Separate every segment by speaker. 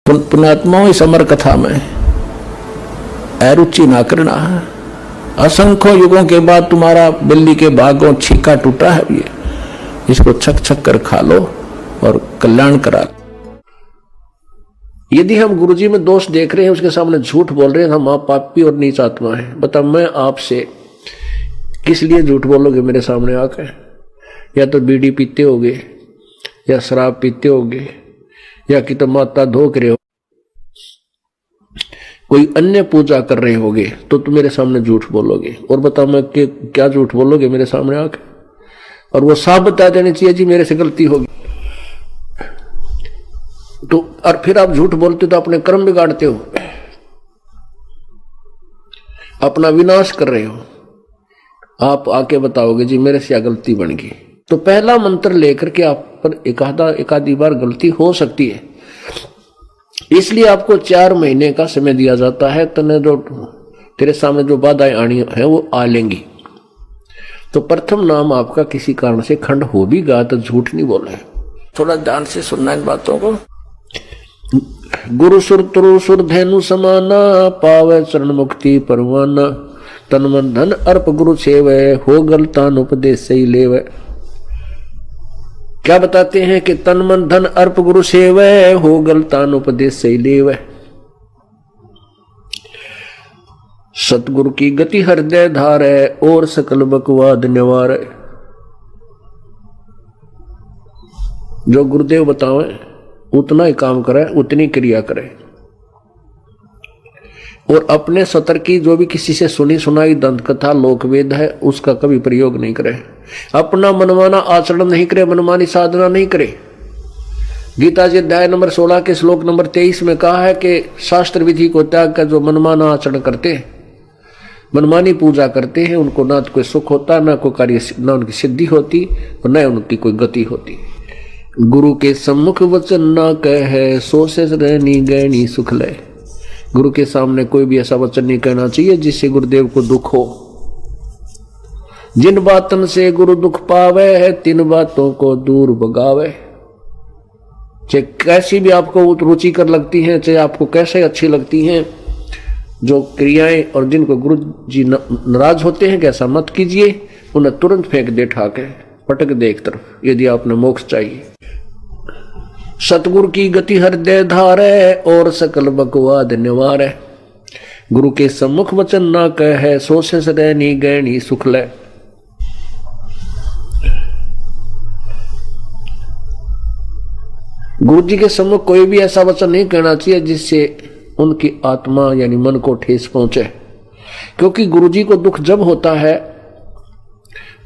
Speaker 1: पुण्यात्माओं इस अमर कथा में अरुचि ना करना है। असंख्य युगों के बाद तुम्हारा बिल्ली के भागों छीका टूटा है, ये इसको छक छक कर खा लो और कल्याण करा। यदि हम गुरुजी में दोष देख रहे हैं, उसके सामने झूठ बोल रहे हैं, हम आप पापी और नीच आत्मा है। बता मैं आपसे किस लिए झूठ बोलोगे मेरे सामने आकर? या तो बीड़ी पीते होगे, या शराब पीते होगे, या कि तो माता धोक रहे हो, कोई अन्य पूजा कर रहे होगे, तो तुम मेरे सामने झूठ बोलोगे। और बताओ मैं क्या झूठ बोलोगे मेरे सामने आके? और वो साफ बता देनी चाहिए जी मेरे से गलती होगी। तो और फिर आप झूठ बोलते तो अपने कर्म बिगाड़ते हो, अपना विनाश कर रहे हो। आप आके बताओगे जी मेरे से गलती बन गई। तो पहला मंत्र लेकर के आप पर एकाधी बार गलती हो सकती है, इसलिए आपको 4 महीने का समय दिया जाता है। तने जो तेरे सामने जो बाधाएं आनी है वो आ लेंगी। तो प्रथम नाम आपका किसी कारण से खंड हो भी गया तो झूठ नहीं बोले। थोड़ा ध्यान से सुनना इन बातों को। गुरु सुर तुरु सुर धेनु समाना, पावे चरण मुक्ति परवाना, तन मन धन अर्प गुरु सेवे, हो गलतान उपदेश सही लेवे। क्या बताते हैं कि तन मन धन अर्प गुरु सेवे, हो गलतान उपदेश सही लेवे। सतगुरु की गति हृदय धारे, और सकल बकवाद निवारे। जो गुरुदेव बतावे उतना ही काम करे, उतनी क्रिया करे। और अपने सतर की जो भी किसी से सुनी सुनाई दंत कथा लोकवेद है उसका कभी प्रयोग नहीं करे। अपना मनमाना आचरण नहीं करे, मनमानी साधना नहीं करे। गीता जी अध्याय नंबर 16 के श्लोक नंबर 23 में कहा है कि शास्त्र विधि को त्याग कर जो मनमाना आचरण करते हैं, मनमानी पूजा करते हैं, उनको ना तो कोई सुख होता, ना कोई कार्य, ना उनकी सिद्धि होती और न उनकी कोई गति होती। गुरु के सम्मुख वचन ना कहे, सो से रहनी गहनी सुख ले। गुरु के सामने कोई भी ऐसा वचन नहीं कहना चाहिए जिससे गुरुदेव को दुख हो। जिन बातन से गुरु दुख पावे, तिन बातों को दूर भगावे। चाहे कैसी भी आपको रुचिकर लगती हैं, चाहे आपको कैसे अच्छी लगती हैं जो क्रियाएं, और जिनको गुरु जी नाराज होते हैं कि ऐसा मत कीजिए, उन्हें तुरंत फेंक दे ठाके, पटक दे एक तरफ, यदि आपने मोक्ष चाहिए। सतगुरु की गति हृदय धारे, और सकल बकवाद निवारे। गुरु के सम्मुख वचन ना कहे, सो से रहनी गहनी सुख ले। गुरु जी के सम्मुख कोई भी ऐसा वचन नहीं कहना चाहिए जिससे उनकी आत्मा यानी मन को ठेस पहुंचे। क्योंकि गुरु जी को दुख जब होता है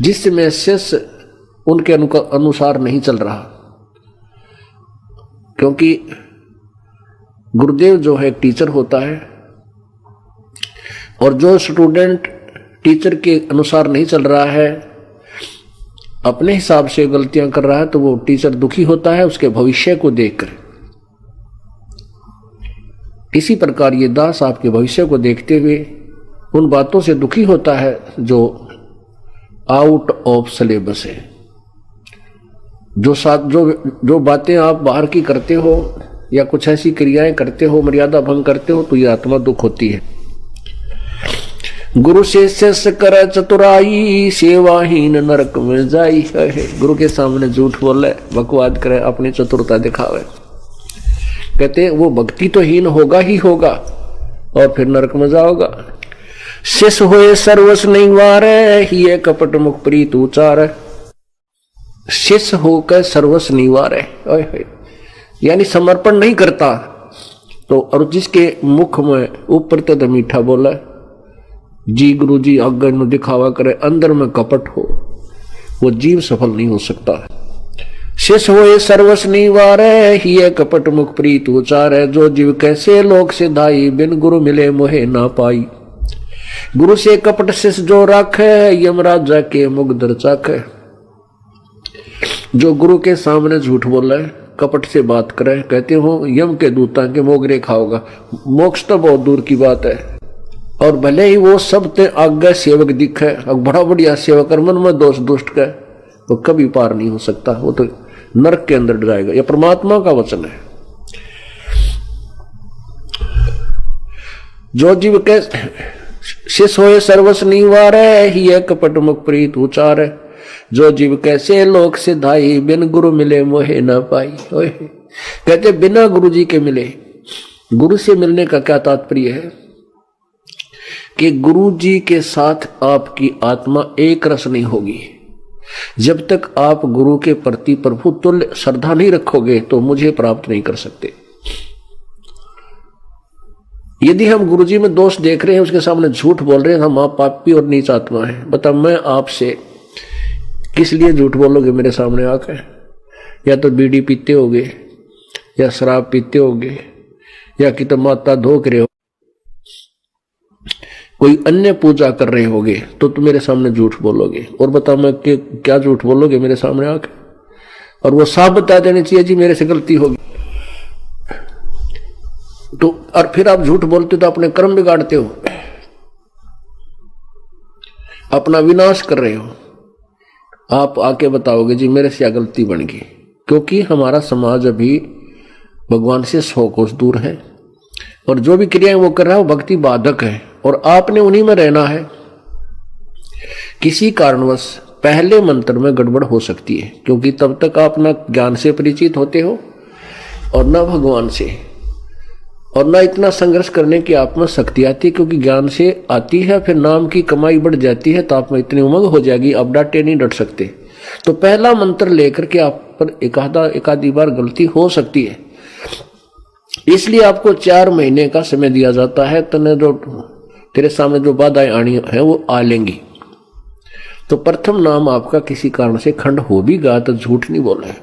Speaker 1: जिसमें शिष्य उनके अनुसार नहीं चल रहा। क्योंकि गुरुदेव जो है टीचर होता है, और जो स्टूडेंट टीचर के अनुसार नहीं चल रहा है, अपने हिसाब से गलतियां कर रहा है, तो वो टीचर दुखी होता है उसके भविष्य को देखकर। इसी प्रकार ये दास आपके भविष्य को देखते हुए उन बातों से दुखी होता है जो आउट ऑफ सिलेबस है। जो बातें आप बाहर की करते हो या कुछ ऐसी क्रियाएं करते हो, मर्यादा भंग करते हो, तो ये आत्मा दुख होती है। गुरु से शिष्य करे चतुराई, सेवाहीन नरक में जाई। गुरु के सामने झूठ बोले, बकवाद करे, अपनी चतुरता दिखावे, कहते वो भक्ति तो हीन होगा ही होगा और फिर नरक में जाओगा। शिष्य होए सर्वस नहीं वारे, ही कपट मुख प्रीत उचार। शिष्य होकर सर्वस निवार है, यानी समर्पण नहीं करता तो, और जिसके मुख में ऊपर तक मीठा बोला जी गुरु जी आज्ञा नु दिखावा करे, अंदर में कपट हो, वो जीव सफल नहीं हो सकता। शिष्य होए सर्वस निवार, ही कपट मुख प्रीत उचार। जो जीव कैसे लोक से धाई, बिन गुरु मिले मोहे ना पाई। गुरु से कपट शिष्य जो राखे, यमराज जाके मुग दर चाखे। जो गुरु के सामने झूठ बोला है, कपट से बात करे, कहते हो यम के दूता के मोगरे खाओगा, मोक्ष तो बहुत दूर की बात है। और भले ही वो सब ते आज्ञा सेवक दिखे, बड़ा बढ़िया सेवक, मन में दोष दुष्ट का, वो कभी पार नहीं हो सकता, वो तो नरक के अंदर जाएगा। यह परमात्मा का वचन है। जो जीव के शिष होए सर्वस निवारे, ही कपट मुख प्रीत उचार। जो जीव कैसे लोक सिधाई, बिन गुरु मिले मोहे न पाई। कहते बिना गुरु जी के मिले। गुरु से मिलने का क्या तात्पर्य है कि गुरु जी के साथ आपकी आत्मा एक रस नहीं होगी। जब तक आप गुरु के प्रति प्रभु तुल्य श्रद्धा नहीं रखोगे तो मुझे प्राप्त नहीं कर सकते। यदि हम गुरु जी में दोष देख रहे हैं, उसके सामने झूठ बोल रहे हैं, हम आप पापी और नीच आत्मा है। बता मैं आपसे किस लिए झूठ बोलोगे मेरे सामने आकर? या तो बीड़ी पीते होगे, या शराब पीते होगे, या कि तो माता धोक रहे हो, कोई अन्य पूजा कर रहे होगे, तो तुम मेरे सामने झूठ बोलोगे। और बता मैं क्या झूठ बोलोगे मेरे सामने आकर? और वो साफ बता देनी चाहिए जी मेरे से गलती होगी। तो और फिर आप झूठ बोलते तो अपने कर्म बिगाड़ते हो, अपना विनाश कर रहे हो। आप आके बताओगे जी मेरे से क्या गलती बन गई, क्योंकि हमारा समाज अभी भगवान से 100 कोस दूर है और जो भी क्रियाएं वो कर रहा है वो भक्ति बाधक है और आपने उन्हीं में रहना है। किसी कारणवश पहले मंत्र में गड़बड़ हो सकती है, क्योंकि तब तक आप ना ज्ञान से परिचित होते हो और ना भगवान से, और ना इतना संघर्ष करने की आप में शक्ति आती है, क्योंकि ज्ञान से आती है, फिर नाम की कमाई बढ़ जाती है तो आप में इतनी उमंग हो जाएगी अब डांटे नहीं डट सकते। तो पहला मंत्र लेकर के आप पर एकाधी बार गलती हो सकती है, इसलिए आपको 4 महीने का समय दिया जाता है। तने जो तेरे सामने जो बाधाएं आनी है वो आ लेंगी। तो प्रथम नाम आपका किसी कारण से खंड हो भी गया तो झूठ नहीं बोला है।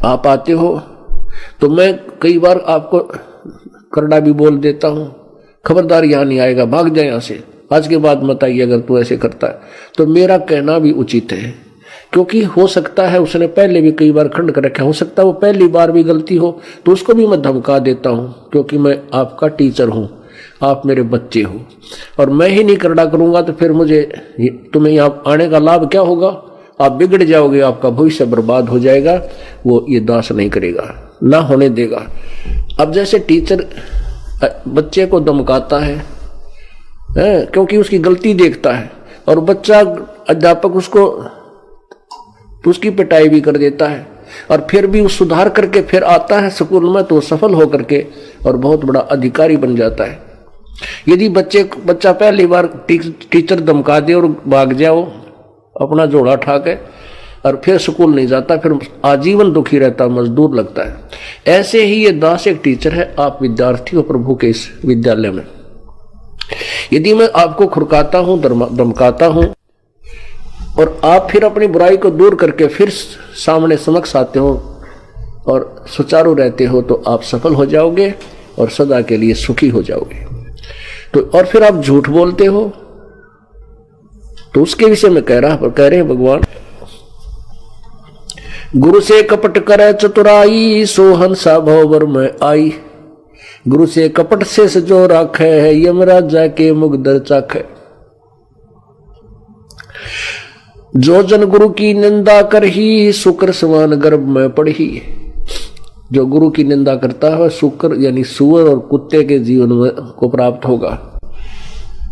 Speaker 1: आप आते हो तो मैं कई बार आपको करड़ा भी बोल देता हूं, खबरदार यहां नहीं आएगा, भाग जाए यहां से, आज के बाद मत आइए अगर तू ऐसे करता है। तो मेरा कहना भी उचित है, क्योंकि हो सकता है उसने पहले भी कई बार खंड कर रखा, हो सकता है वो पहली बार भी गलती हो, तो उसको भी मैं धमका देता हूं, क्योंकि मैं आपका टीचर हूं, आप मेरे बच्चे हो, और मैं ही नहीं करड़ा करूंगा तो फिर मुझे तुम्हें यहाँ आने का लाभ क्या होगा? आप बिगड़ जाओगे, आपका भविष्य बर्बाद हो जाएगा। वो ये दास नहीं करेगा, ना होने देगा। अब जैसे टीचर बच्चे को धमकाता है क्योंकि उसकी गलती देखता है, और बच्चा अध्यापक उसकी पिटाई भी कर देता है, और फिर भी वो सुधार करके फिर आता है स्कूल में तो सफल होकर के और बहुत बड़ा अधिकारी बन जाता है। यदि बच्चा पहली बार टीचर धमका दे और भाग जाओ अपना जोड़ा उठा के और फिर स्कूल नहीं जाता, फिर आजीवन दुखी रहता, मजदूर लगता है। ऐसे ही ये दास एक टीचर है, आप विद्यार्थी हो प्रभु के इस विद्यालय में। यदि मैं आपको खुरकाता हूं, धमकाता हूं, और आप फिर अपनी बुराई को दूर करके फिर सामने समक्ष आते हो और सुचारू रहते हो, तो आप सफल हो जाओगे और सदा के लिए सुखी हो जाओगे। तो और फिर आप झूठ बोलते हो, तो उसके विषय में कह रहे हैं भगवान, गुरु से कपट करे चतुराई, सो हंसा भवर में आई। गुरु से कपट से जो राखे है, यमराजा के मुगदर चाखे। जो जन गुरु की निंदा कर ही, शुक्र समान गर्भ में पढ़ी। जो गुरु की निंदा करता है शुक्र यानी सुअर और कुत्ते के जीवन में को प्राप्त होगा।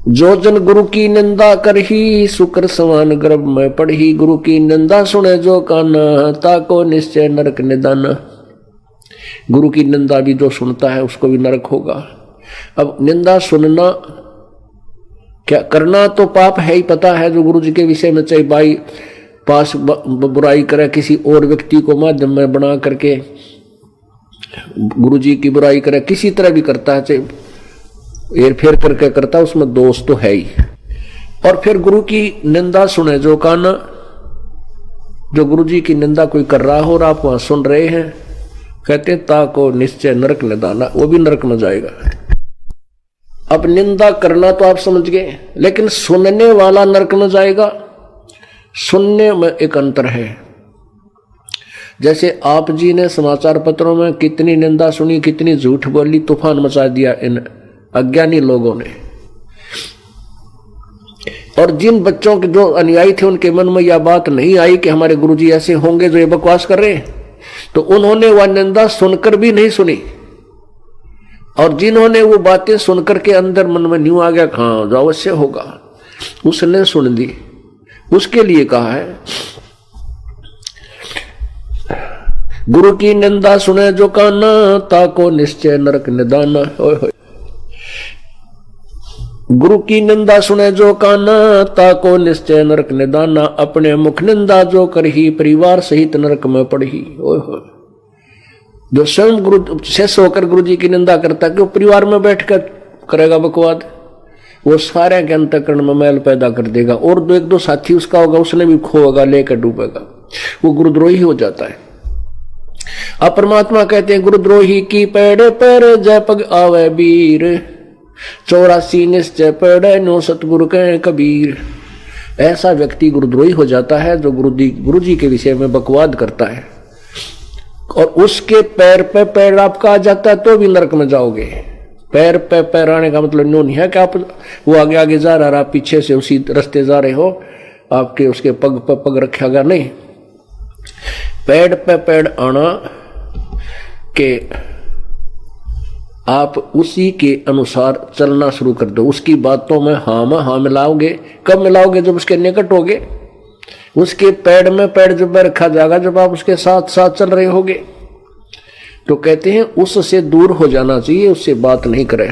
Speaker 1: जो जन गुरु की निंदा कर ही, शुक्र समान गर्भ में पढ़ी। गुरु की निंदा सुने जो काना, ताको निश्चय नरक निदान। गुरु की निंदा भी जो सुनता है उसको भी नरक होगा। अब निंदा सुनना क्या करना तो पाप है ही, पता है। जो गुरु जी के विषय में चाहे भाई पास बुराई करे, किसी और व्यक्ति को माध्यम में बना करके गुरु जी की बुराई करे, किसी तरह भी करता है, चाहे हेर फेर करके करता है, उसमें दोष तो है ही। और फिर गुरु की निंदा सुने जो काना, जो गुरु जी की निंदा कोई कर रहा हो और आप वहां सुन रहे हैं, कहते ताको निश्चय नरक निदाना, वो भी नरक में जाएगा। अब निंदा करना तो आप समझ गए, लेकिन सुनने वाला नरक में जाएगा। सुनने में एक अंतर है। जैसे आप जी ने समाचार पत्रों में कितनी निंदा सुनी, कितनी झूठ बोली, तूफान मचा दिया इन अज्ञानी लोगों ने, और जिन बच्चों के जो अनुयायी थे उनके मन में यह बात नहीं आई कि हमारे गुरुजी ऐसे होंगे जो ये बकवास कर रहे हैं, तो उन्होंने वह निंदा सुनकर भी नहीं सुनी। और जिन्होंने वो बातें सुनकर के अंदर मन में न्यू आ गया, हाँ जो अवश्य होगा, उसने सुन दी, उसके लिए कहा है गुरु की निंदा सुने जो काना, ताको निश्चय नरक निदाना। गुरु की निंदा सुने जो काना, ताको निश्चय नरक निदाना। अपने मुख निंदा जो करही, परिवार सहित नरक में पड़ही। जो स्वयं गुरु शेष होकर गुरु जी की निंदा करता है कि वो परिवार में बैठकर करेगा बकवाद, वो सारे के अंतःकरण में मैल पैदा कर देगा, और दो एक दो साथी उसका होगा, उसने भी खोएगा, लेकर डूबेगा, वो गुरुद्रोही हो जाता है। अब परमात्मा कहते हैं गुरुद्रोही की पैड़े पर जय पग आवे वीर, 84 निश्चय पैड़े नो सतगुरु के कबीर। ऐसा व्यक्ति गुरुद्रोही हो जाता है जो गुरु जी के विषय में बकवाद करता है, और उसके पैर पे पैर आपका आ जाता है तो भी नरक में जाओगे। पैर पे पैर आने का मतलब नो नहीं है कि आप वो आगे आगे जा रहा है, आप पीछे से उसी रास्ते जा रहे हो, आपके उसके पग पे पग रखा गया, नहीं। पैर पे पैर आना के आप उसी के अनुसार चलना शुरू कर दो, उसकी बातों में हाँ मिलाओगे। कब मिलाओगे? जब उसके निकट होगे, उसके पैर में पैर जब रखा जाएगा, जब आप उसके साथ साथ चल रहे होगे। तो कहते हैं उससे दूर हो जाना चाहिए, उससे बात नहीं करे,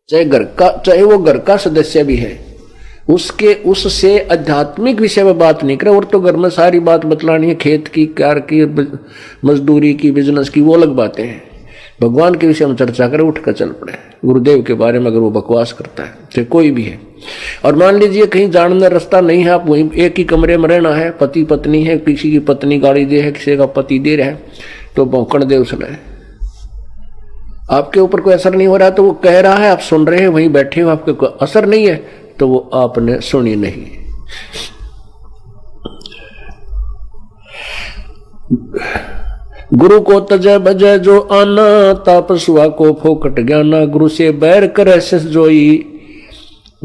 Speaker 1: चाहे वो घर का सदस्य भी है, उससे आध्यात्मिक विषय में बात नहीं करे। और तो घर में सारी बात बतलानी है, खेत की, कार की, मजदूरी की, बिजनेस की, वो अलग बातें हैं। भगवान के विषय में चर्चा करे, उठ कर चल पड़े। गुरुदेव के बारे में अगर वो बकवास करता है, चाहे कोई भी है, और मान लीजिए कहीं जाने रास्ता नहीं है, आप वहीं एक ही कमरे में रहना है, पति पत्नी है, किसी की पत्नी गाली दे है, किसी का पति दे रहा है, तो भौंकण दे उसने, आपके ऊपर कोई असर नहीं हो रहा, तो वो कह रहा है, आप सुन रहे हैं, वहीं बैठे हो, आपके कोई असर नहीं है, तो वो आपने सुनी नहीं। गुरु को तजय बजय जो आना, तापसुआ को फोकट ज्ञाना। गुरु से बैर करे शिष जोई,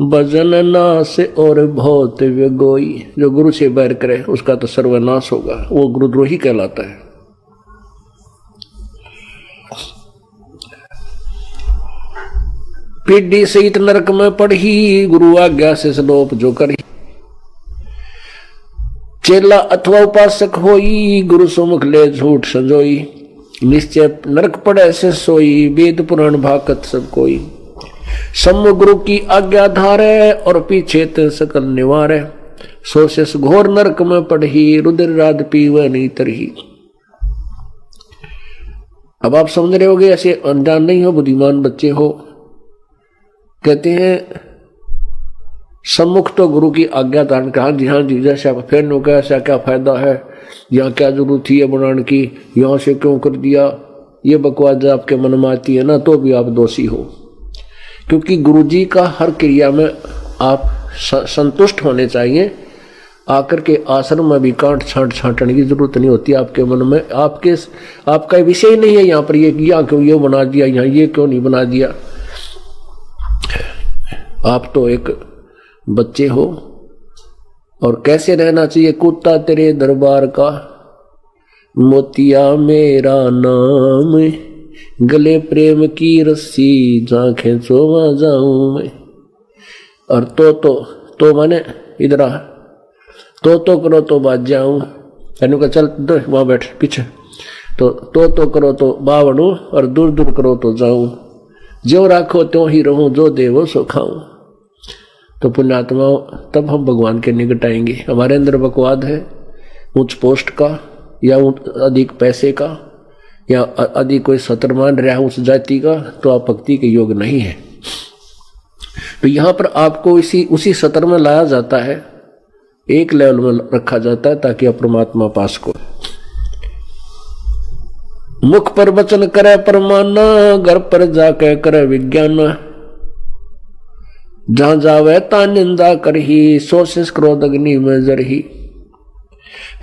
Speaker 1: भजन नाश और बहुत व्यगोई। जो गुरु से बैर करे उसका तो सर्वनाश होगा, वो गुरुद्रोही कहलाता है। पीढ़ी सहित नरक में पढ़ी, गुरु आज्ञा से सलोप जो करी। चेला अथवा उपासक होई, गुरु सुमुख ले झूठ संजोई। निश्चय नरक पड़े से सोई, वेद पुराण भाकत सब कोई। सम्मुख गुरु की आज्ञा धारे, और पीछे ते सकल निवारे। सो शेष घोर नरक में पढ़ी, रुद्र राध पीव नहीं तरही। अब आप समझ रहे होगे, ऐसे अनजान नहीं हो, बुद्धिमान बच्चे हो। कहते हैं सम्मुख तो गुरु की आज्ञा धारण, कहा जी हाँ जी, जैसे आप फिर नो ऐसा क्या फायदा है, यहाँ क्या जरूरत थी बनाने की, यहाँ से क्यों कर दिया, ये बकवास आपके मन में आती है ना, तो भी आप दोषी हो। क्योंकि गुरु जी का हर क्रिया में आप संतुष्ट होने चाहिए। आकर के आश्रम में भी कांट छांट छांटने की जरूरत नहीं होती आपके मन में। आपका विषय नहीं है यहाँ पर, ये यहाँ क्यों ये बना दिया, यहाँ ये क्यों नहीं बना दिया। आप तो एक बच्चे हो, और कैसे रहना चाहिए। कुत्ता तेरे दरबार का, मोतिया मेरा नाम, गले प्रेम की रस्सी, जहाँ खेचो वहाँ जाऊं मैं। और तो माने इधर आ, तो करो तो बाज जाऊं, तेनू का चल वहां बैठ पीछे, तो करो तो बावणू, और दूर दूर करो तो जाऊं। जो राखो त्यों ही रहूं, जो देवो सो खाऊं। तो पुण्यात्माओं, तब हम भगवान के निकट आएंगे। हमारे अंदर बकवाद है उच्च पोस्ट का, या अधिक पैसे का, या अधिक कोई सत्र मान रहा है उस जाति का, तो आप भक्ति के योग नहीं है। तो यहाँ पर आपको उसी सत्र में लाया जाता है, एक लेवल में रखा जाता है, ताकि आप परमात्मा पास को। मुख पर वचन करे परमाना, घर पर जाके करे विज्ञान। जहां जावे ता निंदा करही, सो शिष क्रोध अग्नि में जरही।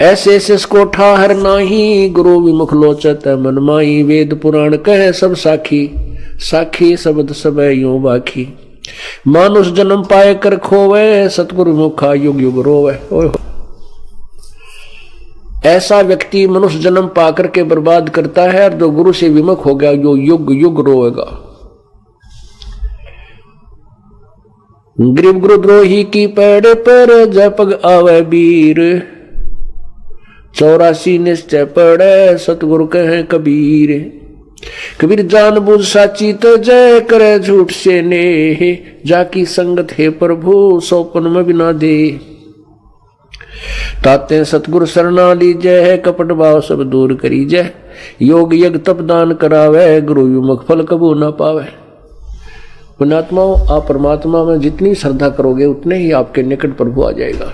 Speaker 1: ऐसे शिष को ठाहर नाही, गुरु विमुख लोचत मन माई। वेद पुराण कहे सब साखी, साखी शब्द सब यूं बाखी। मानुष जन्म पाए कर खोवे, सतगुरु मुखा युग युग रोवे। ऐसा व्यक्ति मनुष्य जन्म पाकर के बर्बाद करता है, और जो गुरु से विमुख हो गया यो युग युग रोएगा। गरीब गुरुद्रोही की पैड़ पर जपग आवे वीर, 84 निश्चय पड़े सतगुरु कहे कबीर। कबीर जान बुझ साची तो जय करे झूठ से नेह, जाकी संगत है प्रभु सौपन में बिना दे। ताते सतगुरु सरना लीजय है, कपट भाव सब दूर करी जय। योग यज्ञ तप दान करावे, गुरु विमुख फल कबू न पावे। पुण्यात्माओं, आप परमात्मा में जितनी श्रद्धा करोगे उतने ही आपके निकट प्रभु आ जाएगा।